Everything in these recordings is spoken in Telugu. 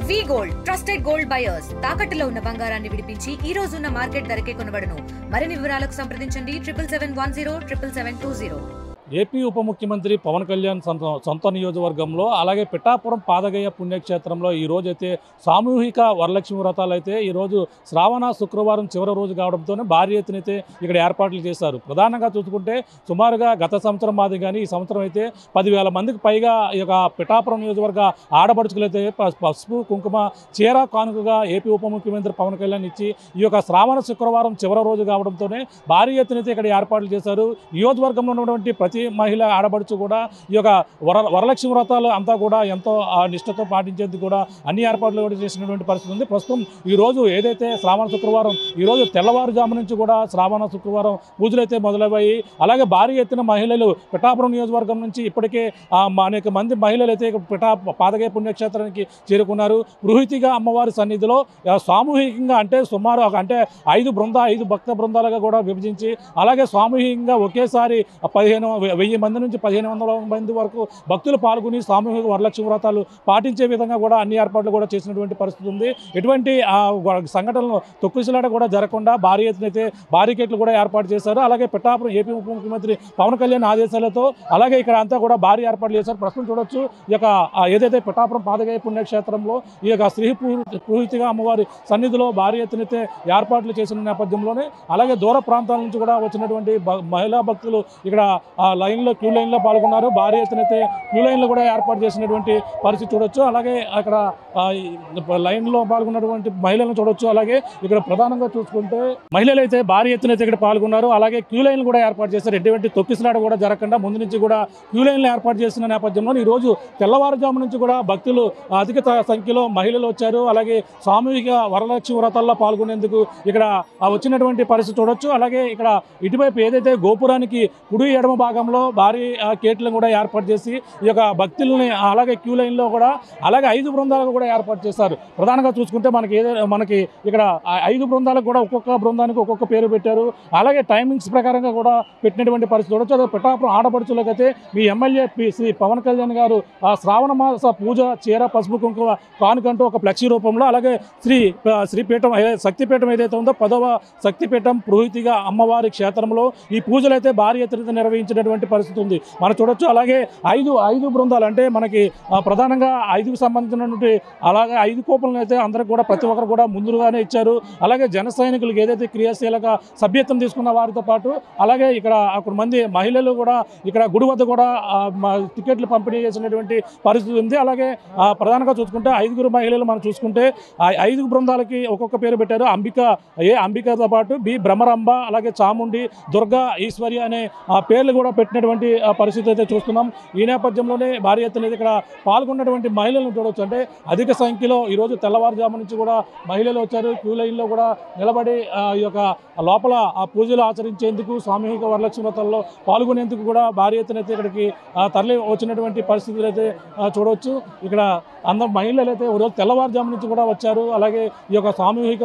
వి గోల్డ్ ట్రస్టెడ్ గోల్డ్ బయర్స్ తాకట్టులో ఉన్న బంగారాన్ని విడిపించి ఈ రోజు ఉన్న మార్కెట్ ధరకే కొనబడును. మరిన్ని వివరాలకు సంప్రదించండి 7710772020. ఏపీ ఉప ముఖ్యమంత్రి పవన్ కళ్యాణ్ సొంత నియోజకవర్గంలో అలాగే పిఠాపురం పాదగయ పుణ్యక్షేత్రంలో ఈ రోజు అయితే సామూహిక వరలక్ష్మి వ్రతాలు అయితే ఈరోజు శ్రావణ శుక్రవారం చివరి రోజు కావడంతోనే భారీ ఎత్తున అయితే ఇక్కడ ఏర్పాట్లు చేశారు. ప్రధానంగా చూసుకుంటే సుమారుగా గత సంవత్సరం మాది కానీ ఈ సంవత్సరం అయితే 10,000 మందికి పైగా ఈ యొక్క పిఠాపురం నియోజకవర్గ ఆడపడుచులు అయితే పసుపు కుంకుమ చీర కానుకగా ఏపీ ఉప ముఖ్యమంత్రి పవన్ కళ్యాణ్ ఇచ్చి ఈ యొక్క శ్రావణ శుక్రవారం చివరి రోజు కావడంతోనే భారీ ఎత్తున అయితే ఇక్కడ ఏర్పాట్లు చేశారు. నియోజకవర్గంలో ఉన్నటువంటి ప్రతి మహిళ ఆడబడుచు కూడా ఈ యొక్క వరలక్ష్మి వ్రతాలు అంతా కూడా ఎంతో నిష్ఠతో పాటించేందుకు కూడా అన్ని ఏర్పాట్లు కూడా చేసినటువంటి పరిస్థితి ఉంది. ప్రస్తుతం ఈరోజు ఏదైతే శ్రావణ శుక్రవారం ఈరోజు తెల్లవారుజాము నుంచి కూడా శ్రావణ శుక్రవారం పూజలు అయితే మొదలయ్యాయి. అలాగే భారీ ఎత్తున మహిళలు పిఠాపురం నియోజకవర్గం నుంచి ఇప్పటికే అనేక మంది మహిళలు అయితే పాదగయ పుణ్యక్షేత్రానికి చేరుకున్నారు. పురోహితిగా అమ్మవారి సన్నిధిలో సామూహికంగా అంటే సుమారు అంటే 5 భక్త బృందాలుగా కూడా విభజించి అలాగే సామూహికంగా ఒకేసారి 1000 మంది నుంచి 1500 మంది వరకు భక్తులు పాల్గొని సామూహిక వరలక్ష్మి వ్రతాలు పాటించే విధంగా కూడా అన్ని ఏర్పాట్లు కూడా చేసినటువంటి పరిస్థితి ఉంది. ఎటువంటి సంఘటనలు తొక్కిసలాట కూడా జరగకుండా భారీ ఎత్తున అయితే బారికేట్లు కూడా ఏర్పాటు చేశారు. అలాగే పిఠాపురం ఏపీ ఉప ముఖ్యమంత్రి పవన్ కళ్యాణ్ ఆదేశాలతో అలాగే ఇక్కడ అంతా కూడా భారీ ఏర్పాట్లు చేశారు. ప్రస్తుతం చూడొచ్చు ఈ యొక్క ఏదైతే పిఠాపురం పాదగయ పుణ్యక్షేత్రంలో ఈ యొక్క శ్రీ పురోహితిగా అమ్మవారి సన్నిధిలో భారీ ఎత్తున అయితే ఏర్పాట్లు చేసిన నేపథ్యంలోనే అలాగే దూర ప్రాంతాల నుంచి కూడా వచ్చినటువంటి మహిళా భక్తులు ఇక్కడ క్యూ లైన్లో పాల్గొన్నారు. భారీ ఎత్తున అయితే క్యూ లైన్లో కూడా ఏర్పాటు చేసినటువంటి పరిస్థితి చూడొచ్చు. అలాగే అక్కడ లైన్లో పాల్గొన్నటువంటి మహిళలను చూడొచ్చు. అలాగే ఇక్కడ ప్రధానంగా చూసుకుంటే మహిళలు అయితే భారీ ఎత్తున అయితే ఇక్కడ పాల్గొన్నారు. అలాగే క్యూ లైన్లు కూడా ఏర్పాటు చేశారు. ఎటువంటి తొక్కిసలాట కూడా జరగకుండా ముందు నుంచి కూడా క్యూ లైన్లు ఏర్పాటు చేసిన నేపథ్యంలో ఈరోజు తెల్లవారుజాము నుంచి కూడా భక్తులు అధిక సంఖ్యలో మహిళలు వచ్చారు. అలాగే సామూహిక వరలక్ష్మి వ్రతాల్లో పాల్గొనేందుకు ఇక్కడ వచ్చినటువంటి పరిస్థితి చూడొచ్చు. అలాగే ఇక్కడ ఇటువైపు ఏదైతే గోపురానికి కుడి ఎడమ భాగంలో భారీ గేట్లను కూడా ఏర్పాటు చేసి ఈ యొక్క భక్తులని అలాగే క్యూ లైన్లో కూడా అలాగే 5 బృందాలకు కూడా ఏర్పాటు చేశారు. ప్రధానంగా చూసుకుంటే మనకి ఇక్కడ 5 బృందాలకు కూడా ఒక్కొక్క బృందానికి ఒక్కొక్క పేరు పెట్టారు. అలాగే టైమింగ్స్ ప్రకారంగా కూడా పెట్టినటువంటి పరిస్థితి చూడొచ్చు. అదే పిఠాపురం ఆడపడుచులకైతే మీ ఎమ్మెల్యే శ్రీ పవన్ కళ్యాణ్ గారు శ్రావణ మాస పూజ చీర పసుపు కుంకుమ కానుకంటూ ఒక ఫ్లెక్సీ రూపంలో అలాగే శ్రీపీఠం శక్తిపీఠం ఏదైతే ఉందో 10వ శక్తిపీఠం పురోహితిగా అమ్మవారి క్షేత్రంలో ఈ పూజలు అయితే భారీ ఎత్తున నిర్వహించినటువంటి పరిస్థితి ఉంది మనం చూడొచ్చు. అలాగే 5 బృందాలు అంటే మనకి ప్రధానంగా 5కు సంబంధించినటువంటి అలాగే 5 కూపన్లు అయితే అందరికి కూడా ప్రతి ఒక్కరు కూడా ముందుగానే ఇచ్చారు. అలాగే జన సైనికులకు ఏదైతే క్రియాశీలక సభ్యత్వం తీసుకున్న వారితో పాటు అలాగే ఇక్కడ మంది మహిళలు కూడా ఇక్కడ గుడి వద్ద కూడా టికెట్లు పంపిణీ చేసినటువంటి పరిస్థితి ఉంది. అలాగే ప్రధానంగా చూసుకుంటే 5 మహిళలు మనం చూసుకుంటే 5 బృందాలకి ఒక్కొక్క పేరు పెట్టారు. అంబికతో పాటు బి భ్రమరంబ అలాగే చాముండి దుర్గా ఈశ్వర్య అనే పేర్లు కూడా పెట్టినటువంటి పరిస్థితి అయితే చూస్తున్నాం. ఈ నేపథ్యంలోనే భారీ ఎత్తున ఇక్కడ పాల్గొన్నటువంటి మహిళలను చూడవచ్చు. అంటే అధిక సంఖ్యలో ఈరోజు తెల్లవారుజాము నుంచి కూడా మహిళలు వచ్చారు. క్యూ లైన్లో కూడా నిలబడి ఈ యొక్క లోపల ఆ పూజలు ఆచరించేందుకు సామూహిక వరలక్ష్మి వ్రతాల్లో పాల్గొనేందుకు కూడా భారీ ఎత్తున అయితే ఇక్కడికి తరలి వచ్చినటువంటి పరిస్థితులు అయితే చూడవచ్చు. ఇక్కడ అందరు మహిళలు అయితే ఈరోజు తెల్లవారుజాము నుంచి కూడా వచ్చారు. అలాగే ఈ యొక్క సామూహిక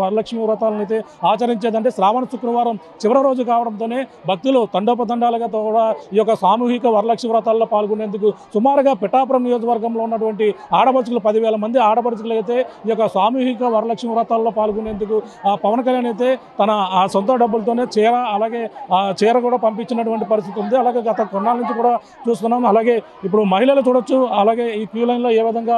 వరలక్ష్మి వ్రతాలను అయితే ఆచరించేదంటే శ్రావణ శుక్రవారం చివరి రోజు కావడంతోనే భక్తులు తండోపతండాలుగా కూడా ఈ యొక్క సామూహిక వరలక్ష్మి వ్రతాల్లో పాల్గొనేందుకు సుమారుగా పిఠాపురం నియోజకవర్గంలో ఉన్నటువంటి ఆడపడుచులు 10,000 మంది ఆడపడుచులు అయితే ఈ యొక్క సామూహిక వరలక్ష్మి వ్రతాల్లో పాల్గొనేందుకు పవన్ కళ్యాణ్ అయితే తన సొంత డబ్బులతోనే చీర కూడా పంపించినటువంటి పరిస్థితి ఉంది. అలాగే గత కొన్నాళ్ళ నుంచి కూడా చూస్తున్నాం. అలాగే ఇప్పుడు మహిళలు చూడొచ్చు. అలాగే ఈ క్యూ లైన్లో ఏ విధంగా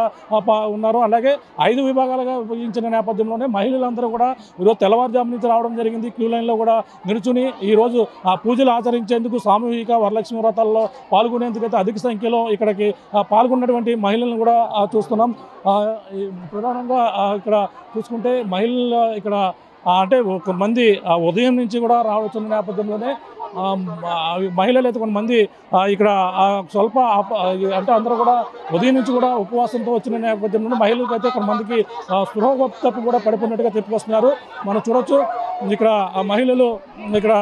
ఉన్నారో అలాగే 5 విభాగాలుగా విభజించిన నేపథ్యంలోనే మహిళలందరూ కూడా ఈరోజు తెల్లవారుజాము నుంచి రావడం జరిగింది. క్యూ లైన్లో కూడా నిలుచుని ఈరోజు ఆ పూజలు ఆచరించేందుకు సామూహిక వరలక్ష్మి వ్రతాల్లో పాల్గొనేందుకు అయితే అధిక సంఖ్యలో ఇక్కడికి పాల్గొన్నటువంటి మహిళలను కూడా చూస్తున్నాం. ప్రధానంగా ఇక్కడ చూసుకుంటే మహిళలు ఇక్కడ అంటే కొంతమంది ఉదయం నుంచి కూడా రావచ్చున్న నేపథ్యంలోనే మహిళలు అయితే కొంతమంది ఇక్కడ స్వల్ప అంటే అందరూ కూడా ఉదయం నుంచి కూడా ఉపవాసంతో వచ్చిన నేపథ్యంలో మహిళలకు అయితే కొంతమందికి స్పృహ తప్పు కూడా పడిపోయినట్టుగా చెప్పుకొస్తున్నారు. మనం చూడొచ్చు ఇక్కడ మహిళలు ఇక్కడ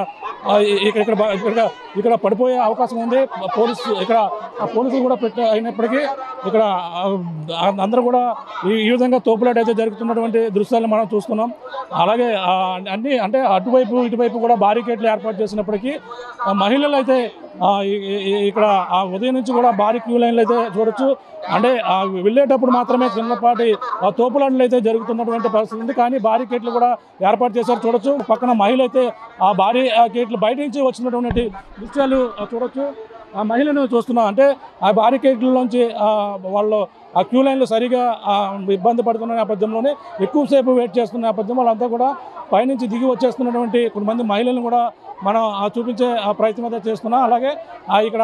ఇక్కడ పడిపోయే అవకాశం ఉంది. పోలీసులు కూడా అయినప్పటికీ ఇక్కడ అందరూ కూడా ఈ విధంగా తోపులాట అయితే జరుగుతున్నటువంటి దృశ్యాలను మనం చూస్తున్నాం. అలాగే అన్ని అంటే అటువైపు ఇటువైపు కూడా బారికేడ్లు ఏర్పాటు చేసినప్పటికీ మహిళలు అయితే ఇక్కడ ఉదయం నుంచి కూడా భారీ క్యూ లైన్లు అయితే చూడొచ్చు. అంటే వెళ్ళేటప్పుడు మాత్రమే చిన్నపాటి తోపులాటలు అయితే జరుగుతున్నటువంటి పరిస్థితి ఉంది. కానీ బారికేడ్లు కూడా ఏర్పాటు చేశారు చూడొచ్చు. పక్కన మహిళలు అయితే ఆ బారికేడ్లు బయట నుంచి వచ్చినటువంటి దృశ్యాలు చూడొచ్చు. ఆ మహిళను చూస్తున్నాం. అంటే ఆ బారికేడ్లలోంచి వాళ్ళు ఆ క్యూ లైన్లు సరిగా ఇబ్బంది పడుతున్న నేపథ్యంలోనే ఎక్కువసేపు వెయిట్ చేస్తున్న నేపథ్యంలో వాళ్ళంతా కూడా పైనుంచి దిగి వచ్చేస్తున్నటువంటి కొంతమంది మహిళలను కూడా మనం చూపించే ప్రయత్నం అయితే చేస్తున్నాం. అలాగే ఇక్కడ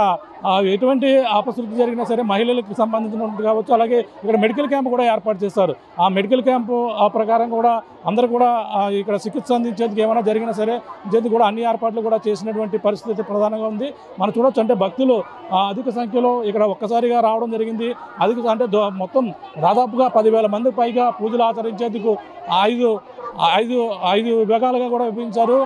ఎటువంటి అపశృతి జరిగినా సరే మహిళలకు సంబంధించినటువంటి కావచ్చు. అలాగే ఇక్కడ మెడికల్ క్యాంప్ కూడా ఏర్పాటు చేస్తారు. ఆ మెడికల్ క్యాంపు ప్రకారం కూడా అందరూ కూడా ఇక్కడ చికిత్స అందించేందుకు ఏమైనా జరిగినా సరే ఇంచేందుకు కూడా అన్ని ఏర్పాట్లు కూడా చేసినటువంటి పరిస్థితి ప్రధానంగా ఉంది. మనం చూడొచ్చు. అంటే భక్తులు అధిక సంఖ్యలో ఇక్కడ ఒక్కసారిగా రావడం జరిగింది. అంటే మొత్తం దాదాపుగా 10,000 మందికి పైగా పూజలు ఆచరించేందుకు ఐదు విభాగాలుగా కూడా విభజించారు.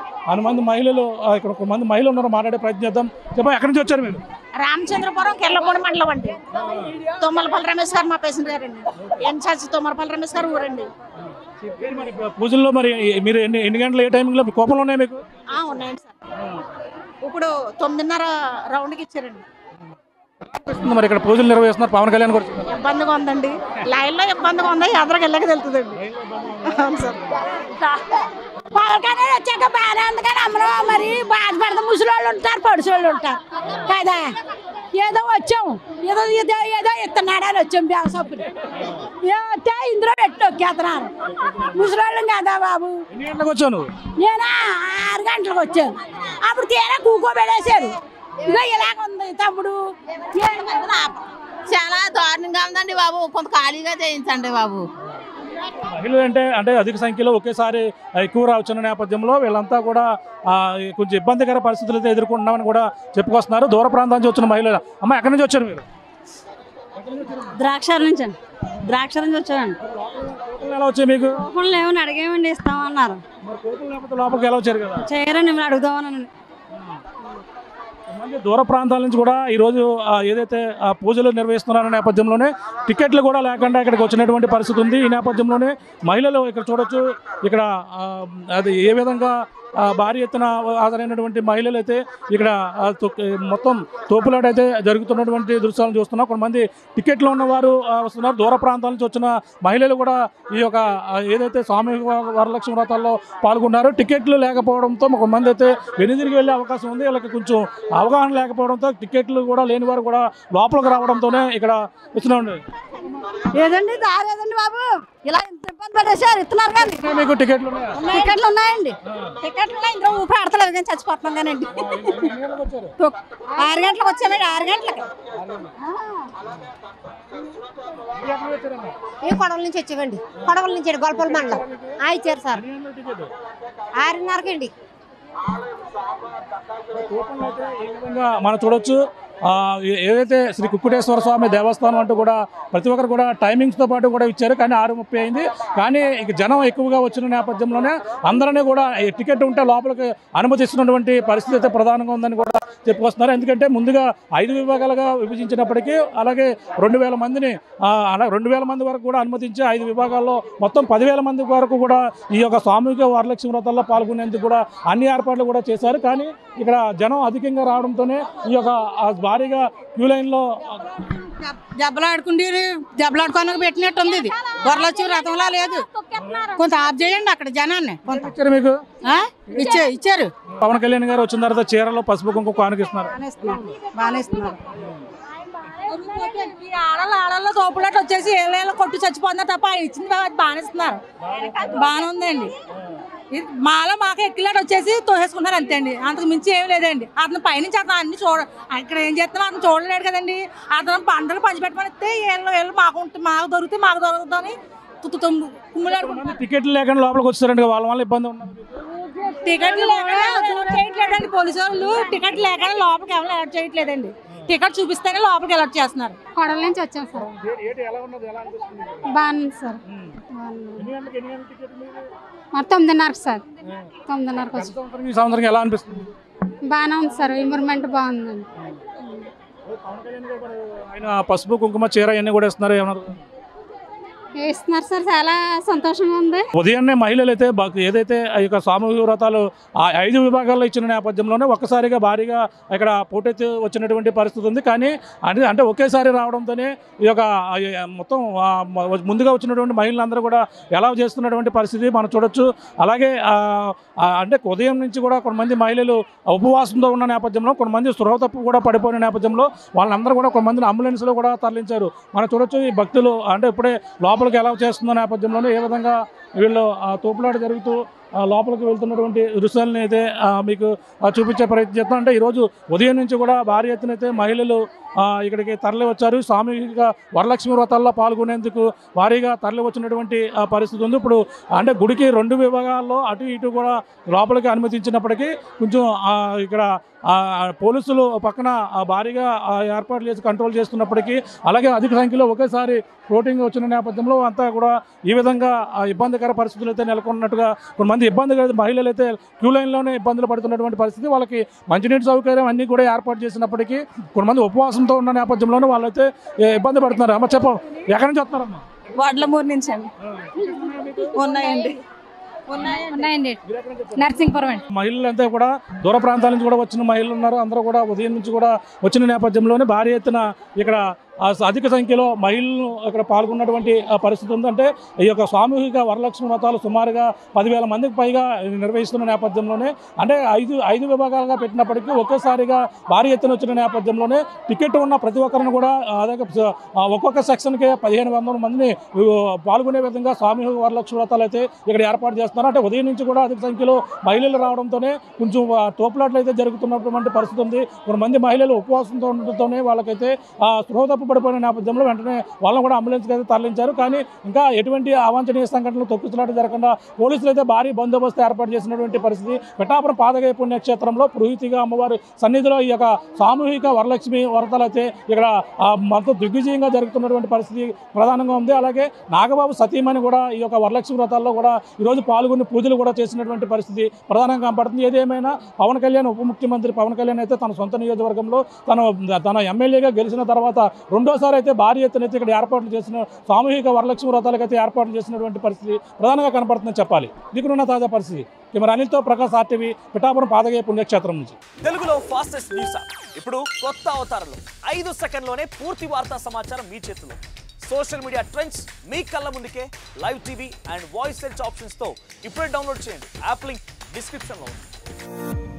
మంది మహిళలు ఇక్కడ ఒక మంది మహిళలు ఉన్నారు. మాట్లాడే ప్రయత్నం చేద్దాం. చెప్పండి, ఎక్కడి నుంచి వచ్చారు మీరు? రామచంద్రపురం కెర్లపూడి మండలం అండి. తొమ్మలపల్లి రమేష్ గారు మా పేషెంట్ గారండి. ఎన్ఛార్జ్ తొమ్మలపల్లి రమేష్ గారు ఊరండి. పూజల్లో మరి మీరు ఎన్ని గంటలు ఏ టైంలో కోపంలో ఉన్నాయి మీకు? ఉన్నాయండి సార్. ఇప్పుడు 9:30 రౌండ్కి ఇచ్చారండి. మరి ఇక్కడ పూజలు నిర్వహిస్తున్నారు పవన్ కళ్యాణ్ గారు. ఇబ్బందిగా ఉందండి. లైన్లో ఇబ్బందిగా ఉంది. ఎదురుకి వెళ్ళక తెలుతుందండి. అవును సార్. పవన్ కళ్యాణ్ వచ్చాక బాగానే ఉంది. కానీ అమ్మలో మరి బాధపడతాం. ముసలి వాళ్ళు ఉంటారు, పొడిసి వాళ్ళు ఉంటారు కదా. ఏదో వచ్చాము, ఏదో ఇస్తున్నాడు అని వచ్చాము. బ్యాసప్పులు ఏతే ఇందులో పెట్టి నొక్కేస్తున్నారు. ముసలి వాళ్ళం కదా బాబు. నేను 6 గంటలకు వచ్చాను. అప్పుడు తీరా కూకోబెడేశారు. ఇదో ఇలాగ ఉంది తమ్ముడు. చాలా దారుణంగా ఉందండి బాబు. కొంత ఖాళీగా చేయించండి బాబు. మహిళలు అంటే అధిక సంఖ్యలో ఒకేసారి ఎక్కువ రావచ్చున్న నేపథ్యంలో వీళ్ళంతా కూడా కొంచెం ఇబ్బందికర పరిస్థితులు అయితే ఎదుర్కొంటున్నామని కూడా చెప్పుకొస్తున్నారు. దూర ప్రాంతం నుంచి వచ్చిన మహిళలు. అమ్మ, ఎక్కడి నుంచి వచ్చారు మీరు? ద్రాక్షారం నుంచి వచ్చానండి. ఎలా వచ్చాయి మీకు? కూపన్లు ఏమని అడిగేమండి, ఇస్తామన్నారు. లోపలికి ఎలా వచ్చారు కదా? చేయరండి, మేము అడుగుదామని. దూర ప్రాంతాల నుంచి కూడా ఈరోజు ఏదైతే పూజలు నిర్వహిస్తున్నారన్న నేపథ్యంలోనే టికెట్లు కూడా లేకుండా ఇక్కడికి వచ్చినటువంటి పరిస్థితి ఉంది. ఈ నేపథ్యంలోనే మహిళలు ఇక్కడ చూడొచ్చు. ఇక్కడ అది ఏ విధంగా భారీ ఎత్తున హాజరైనటువంటి మహిళలు అయితే ఇక్కడ మొత్తం తోపులాట అయితే జరుగుతున్నటువంటి దృశ్యాలను చూస్తున్నాం. కొంతమంది టికెట్లు ఉన్నవారు వస్తున్నారు. దూర ప్రాంతాల నుంచి వచ్చిన మహిళలు కూడా ఈ యొక్క ఏదైతే సామూహిక వరలక్ష్మి వ్రతాల్లో పాల్గొన్నారు. టికెట్లు లేకపోవడంతో కొంతమంది అయితే వెనుదిరిగి వెళ్ళే అవకాశం ఉంది. వీళ్ళకి కొంచెం అవగాహన లేకపోవడంతో టికెట్లు కూడా లేని వారు కూడా లోపలికి రావడంతోనే ఇక్కడ వస్తున్నాండి. ఏదండి దారేదండి బాబు, ఇలా ఇంత ఇబ్బంది పడేసారు. ఇస్తున్నారు కానీ మీకు టికెట్లు ఉన్నాయండి. టికెట్లు ఇంట్లో ఊపి ఆడతలేదు కానీ చచ్చిపోతున్నాం కానండి. 6 గంటలకు వచ్చామండి. 6 గంటలకి ఈ కొడవల నుంచి వచ్చామండి. కొడవల నుంచి గొల్పల మండలం ఇచ్చారు సార్. 6:30కి అండి. మనం చూడొచ్చు. ఏదైతే శ్రీ కుక్కుటేశ్వర స్వామి దేవస్థానం అంటూ కూడా ప్రతి ఒక్కరు కూడా టైమింగ్స్తో పాటు కూడా ఇచ్చారు. కానీ 6:30 అయింది. కానీ ఇక జనం ఎక్కువగా వచ్చిన నేపథ్యంలోనే అందరినీ కూడా టికెట్ ఉంటే లోపలికి అనుమతిస్తున్నటువంటి పరిస్థితి అయితే ప్రధానంగా ఉందని కూడా చెప్పుకొస్తున్నారు. ఎందుకంటే ముందుగా 5 విభాగాలుగా విభజించినప్పటికీ అలాగే 2,000 మందిని 2,000 మంది వరకు కూడా అనుమతించి 5 విభాగాల్లో మొత్తం 10,000 మంది వరకు కూడా ఈ యొక్క సామూహిక వరలక్ష్మి వ్రతాల్లో పాల్గొనేందుకు కూడా అన్ని ఏర్పాట్లు కూడా చేశారు. కానీ ఇక్కడ జనం అధికంగా రావడంతోనే ఈ యొక్క భారీగా క్యూ లైన్లో దెబ్బలాడుకోనికి పెట్టినట్టు ఉంది. ఇది వరలక్ష్మి వ్రతంలా లేదు. కొంత ఆఫ్ చేయండి అక్కడ జనాన్ని. మీకు ఇచ్చారు. పవన్ కళ్యాణ్ గారు వచ్చిన తర్వాత చీరలో పసుపు కుంకుమ కానుకిస్తున్నారు. బాగానే ఇస్తున్నారు. ఆడల్లో తోపులాట వచ్చేసి ఏళ్ళ కొట్టు చచ్చిపోతున్నారు తప్ప ఇచ్చింది బాగానే ఇస్తున్నారు. బాగానే ఉందండి. మాలో మాకు ఎక్కిలాట వచ్చేసి తోసేసుకున్నారు అంతే అండి. అంతకు మించి ఏం లేదండి. అతను పైనుంచి అతను అన్ని ఇక్కడ ఏం చేస్తున్నా అతను చూడలేడు కదండి. అతను పంటలు పంచిపెట్టమనిస్తే ఏళ్ళు మాకు దొరుకుతుందని కుమ్ములాడుకుంటున్నారు. టికెట్లు లేకుండా లోపలికి వచ్చారండి. వాళ్ళ వల్ల ఇబ్బంది ఉన్నది. టికెట్లు చేయట్లేదండి. పోలీసు వాళ్ళు టికెట్ లేకుండా లోపలికి ఎవరు అలర్ట్ చేయట్లేదండి. టికెట్ చూపిస్తేనే లోపలికి అలర్ట్ చేస్తున్నారు. కొడవల నుంచి వచ్చాం సార్. బాగుంది సార్. మరి 9:30 సార్. 9:30 సంవత్సరం ఎలా అనిపిస్తుంది? బాగానే ఉంది సార్, ఇంప్రూవ్మెంట్ బాగుందండి. ఆయన పసుపు కుంకుమ చీర ఇవన్నీ కూడా ఇస్తున్నారు, ఏమన్నారు? ఇస్తున్నారు సార్, చాలా సంతోషంగా ఉంది. ఉదయాన్నే మహిళలు అయితే ఏదైతే ఈ యొక్క సామూహిక వ్రతాలు 5 విభాగాల్లో ఇచ్చిన నేపథ్యంలోనే ఒక్కసారిగా భారీగా ఇక్కడ పోటెత్తి వచ్చినటువంటి పరిస్థితి ఉంది. కానీ అంటే ఒకేసారి రావడంతోనే ఈ యొక్క మొత్తం ముందుగా వచ్చినటువంటి మహిళలందరూ కూడా ఎలా చేస్తున్నటువంటి పరిస్థితి మనం చూడొచ్చు. అలాగే అంటే ఉదయం నుంచి కూడా కొంతమంది మహిళలు ఉపవాసంతో ఉన్న నేపథ్యంలో, కొంతమంది స్పృహ తప్పు కూడా పడిపోయిన నేపథ్యంలో వాళ్ళందరూ కూడా కొంతమందిని అంబులెన్స్లో కూడా తరలించారు. మనం చూడొచ్చు ఈ భక్తులు అంటే ఇప్పుడే లోపలికి ఎలా చేస్తున్న నేపథ్యంలోనే ఏ విధంగా వీళ్ళు తోపులాట జరుగుతూ లోపలికి వెళ్తున్నటువంటి దృశ్యాలను అయితే మీకు చూపించే ప్రయత్నం చేస్తాం. అంటే ఈరోజు ఉదయం నుంచి కూడా భారీ ఎత్తున అయితే మహిళలు ఇక్కడికి తరలి వచ్చారు. సామూహిక వరలక్ష్మి వ్రతాల్లో పాల్గొనేందుకు భారీగా తరలి వచ్చినటువంటి పరిస్థితి ఉంది. ఇప్పుడు అంటే గుడికి 2 విభాగాల్లో అటు ఇటు కూడా లోపలికి అనుమతించినప్పటికీ కొంచెం ఇక్కడ పోలీసులు పక్కన భారీగా ఏర్పాట్లు చేసి కంట్రోల్ చేస్తున్నప్పటికీ, అలాగే అధిక సంఖ్యలో ఒకేసారి ఫ్లోటింగ్ వచ్చిన నేపథ్యంలో అంతా కూడా ఈ విధంగా ఇబ్బందికర పరిస్థితులు అయితే నెలకొన్నట్టుగా కొంతమంది మహిళలు అయితే క్యూ లైన్లోనే ఇబ్బందులు పడుతున్నటువంటి పరిస్థితి. వాళ్ళకి మంచినీటి సౌకర్యం అన్నీ కూడా ఏర్పాటు చేసినప్పటికీ కొంతమంది ఉపవాసంతో ఉన్న నేపథ్యంలోనే వాళ్ళైతే ఇబ్బంది పడుతున్నారు. అమ్మ చెప్పం, ఎక్కడి నుంచి వస్తున్నారమ్మా? వడ్లమూరు నుంచి అండి. ఉన్నాయండి. నర్సింగ్పురం అండి. మహిళలంతా కూడా దూర ప్రాంతాల నుంచి కూడా వచ్చిన మహిళలు ఉన్నారు. అందరూ కూడా ఉదయం నుంచి కూడా వచ్చిన నేపథ్యంలోనే భారీ ఎత్తున ఇక్కడ అధిక సంఖ్యలో మహిళలు ఇక్కడ పాల్గొన్నటువంటి పరిస్థితి ఉందంటే ఈ యొక్క సామూహిక వరలక్ష్మి వ్రతాలు సుమారుగా 10,000 మందికి పైగా నిర్వహిస్తున్న నేపథ్యంలోనే అంటే 5 విభాగాలుగా పెట్టినప్పటికీ ఒకేసారిగా భారీ ఎత్తున వచ్చిన నేపథ్యంలోనే టికెట్ ఉన్న ప్రతి ఒక్కరిని కూడా ఒక్కొక్క సెక్షన్కి 1,500 మందిని పాల్గొనే విధంగా సామూహిక వరలక్ష్మి వ్రతాలు అయితే ఇక్కడ ఏర్పాటు చేస్తున్నారు. అంటే ఉదయం నుంచి కూడా అధిక సంఖ్యలో మహిళలు రావడంతోనే కొంచెం తోపులాట్లు అయితే జరుగుతున్నటువంటి పరిస్థితి ఉంది. కొంతమంది మహిళలు ఉపవాసంతో ఉండటంతోనే వాళ్ళకైతే స్పృహ తప్పు పడిపోయిన నేపథ్యంలో వెంటనే వాళ్ళని కూడా అంబులెన్స్కి అయితే తరలించారు. కానీ ఇంకా ఎటువంటి అవాంఛనీయ సంఘటనలు తొక్కిసలాట జరగకుండా పోలీసులు అయితే భారీ బందోబస్తు ఏర్పాటు చేసినటువంటి పరిస్థితి. పిఠాపురం పాదగయ పుణ్యక్షేత్రంలో పురోహితిగా అమ్మవారి సన్నిధిలో ఈ యొక్క సామూహిక వరలక్ష్మి వ్రతాలు అయితే ఇక్కడ మొత్తం దిగ్విజయంగా జరుగుతున్నటువంటి పరిస్థితి ప్రధానంగా ఉంది. అలాగే నాగబాబు సతీమణి కూడా ఈ యొక్క వరలక్ష్మి వ్రతాల్లో కూడా ఈరోజు పాల్గొని పూజలు కూడా చేసినటువంటి పరిస్థితి ప్రధానంగా కనపడుతుంది. ఏదేమైనా పవన్ కళ్యాణ్ ఉప ముఖ్యమంత్రి పవన్ కళ్యాణ్ అయితే తన సొంత నియోజకవర్గంలో తన ఎమ్మెల్యేగా గెలిచిన తర్వాత రెండోసారి అయితే భారీ ఎత్తున అయితే ఇక్కడ ఏర్పాట్లు చేసిన సామూహిక వరలక్ష్మి వ్రతాలకు అయితే ఏర్పాట్లు చేసినటువంటి పరిస్థితి ప్రధానంగా కనపడుతుందని చెప్పాలి. దిగునున్న తాజా పరిస్థితి కెమెరా అనిల్తో ప్రకాష్, RTV, పిఠాపురం పాదగయ పుణ్యక్షేత్రం నుంచి. తెలుగులో ఫాస్టెస్ట్ న్యూస్ ఇప్పుడు కొత్త అవతారంలో 5 సెకండ్లోనే పూర్తి వార్తా సమాచారం మీ చేతిలో. సోషల్ మీడియా ట్రెండ్స్ మీ కళ్ళ ముందుకే live TV and voice search ఆప్షన్స్తో ఇప్పుడే డౌన్లోడ్ చేయండి. యాప్ లింక్ డిస్క్రిప్షన్లో ఉంది.